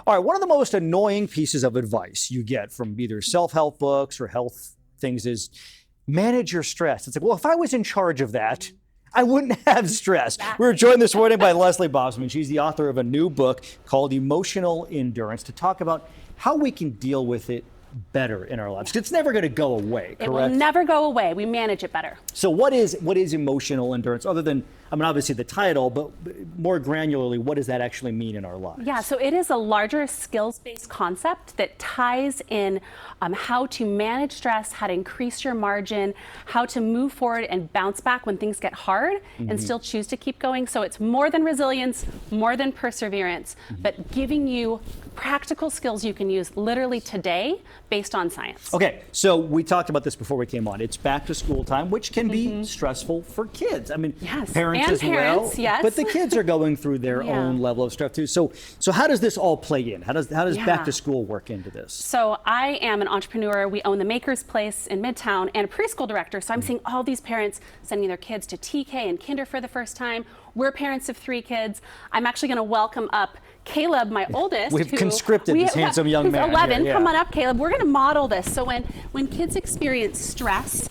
All right, one of the most annoying pieces of advice you get from either self-help books or health things is manage your stress. It's like, well, if I was in charge of that, I wouldn't have stress. We're joined this morning by Leslie Bosserman. She's the author of a new book called Emotional Endurance to talk about how we can deal with it better in our lives. It's never going to go away, correct? It will never go away. We manage it better. So what is emotional endurance, other than, I mean, obviously the title, but more granularly, what does that actually mean in our lives? Yeah, so it is a larger skills-based concept that ties in how to manage stress, how to increase your margin, how to move forward and bounce back when things get hard and still choose to keep going. So it's more than resilience, more than perseverance, but giving you practical skills you can use literally today based on science. Okay, so we talked about this before we came on. It's back to school time, which can be stressful for kids. I mean, parents as well. Yes. But the kids are going through their own level of stress too. So how does this all play in? How does back to school work into this? So I am an entrepreneur. We own the Maker's Place in Midtown and a preschool director. So I'm seeing all these parents sending their kids to TK and kinder for the first time. We're parents of 3 kids. I'm actually going to welcome up Caleb, my oldest. We've conscripted this handsome young man. Who's 11. Here, Come on up, Caleb. We're going to model this. So when kids experience stress,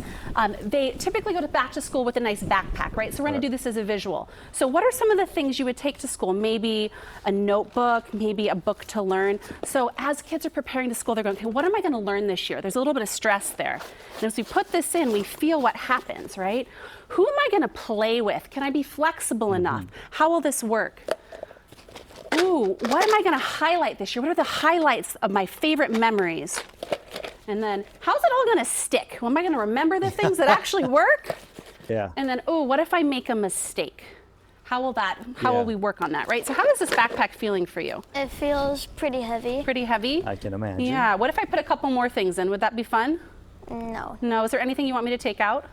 they typically go back to school with a nice backpack, right? So we're going to do this as a visual. So what are some of the things you would take to school? Maybe a notebook, maybe a book to learn. So as kids are preparing to school, they're going, okay, what am I going to learn this year? There's a little bit of stress there. And as we put this in, we feel what happens, right? Who am I going to play with? Can I be flexible enough? How will this work? Ooh, what am I going to highlight this year? What are the highlights of my favorite memories? And then, how's it all going to stick? Am I going to remember the things that actually work? Yeah. And then, ooh, what if I make a mistake? How will we work on that, right? So how is this backpack feeling for you? It feels pretty heavy. Pretty heavy? I can imagine. Yeah. What if I put a couple more things in? Would that be fun? No. No. Is there anything you want me to take out?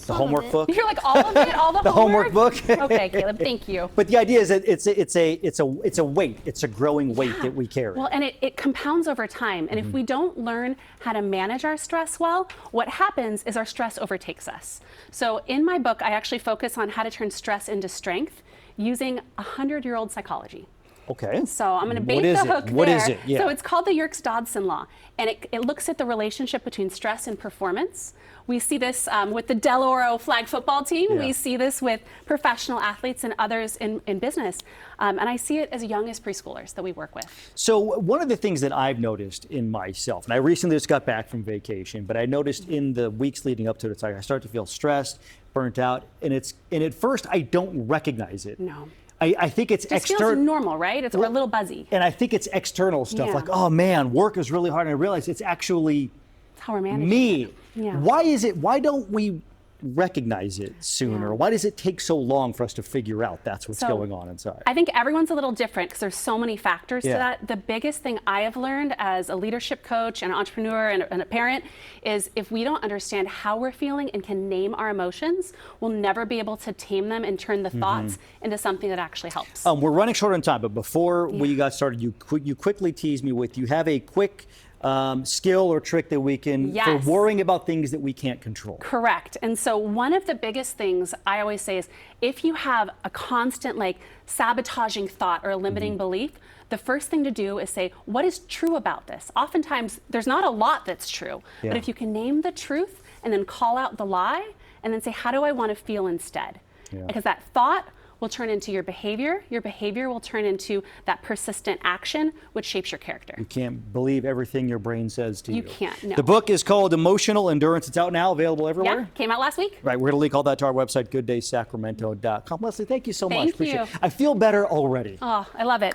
The homework book? You're like all of it, all the homework book? Okay, Caleb, thank you. But the idea is that it's a weight. It's a growing weight that we carry. Well, and it compounds over time. And if we don't learn how to manage our stress well, what happens is our stress overtakes us. So in my book, I actually focus on how to turn stress into strength using 100-year-old psychology. Okay. So I'm going to bait the hook there. What is it? Yeah. So it's called the Yerkes-Dodson law, and it looks at the relationship between stress and performance. We see this with the Del Oro flag football team. Yeah. We see this with professional athletes and others in business. And I see it as young as preschoolers that we work with. So one of the things that I've noticed in myself, and I recently just got back from vacation, but I noticed in the weeks leading up to it, it's like I start to feel stressed, burnt out, and at first I don't recognize it. No. I think it's external. It feels normal, right? We're a little buzzy. And I think it's external stuff like, oh man, work is really hard. And I realize it's actually how we're managing me. it. Yeah. Why don't we recognize it sooner? Yeah. Why does it take so long for us to figure out that's what's going on inside? I think everyone's a little different because there's so many factors to that. The biggest thing I have learned as a leadership coach and an entrepreneur and a parent is if we don't understand how we're feeling and can name our emotions, we'll never be able to tame them and turn the thoughts into something that actually helps. We're running short on time, but before we got started, you quickly teased me with, you have a quick skill or trick that we can, for worrying about things that we can't control. Correct. And so one of the biggest things I always say is if you have a constant sabotaging thought or a limiting belief, the first thing to do is say, what is true about this? Oftentimes there's not a lot that's true, but if you can name the truth and then call out the lie and then say, how do I want to feel instead? Because that thought will turn into your behavior will turn into that persistent action, which shapes your character. You can't believe everything your brain says to you. You can't, no. The book is called Emotional Endurance. It's out now, available everywhere. Yeah, came out last week. Right, we're going to link all that to our website, gooddaysacramento.com. Leslie, thank you so much. Thank you. I feel better already. Oh, I love it.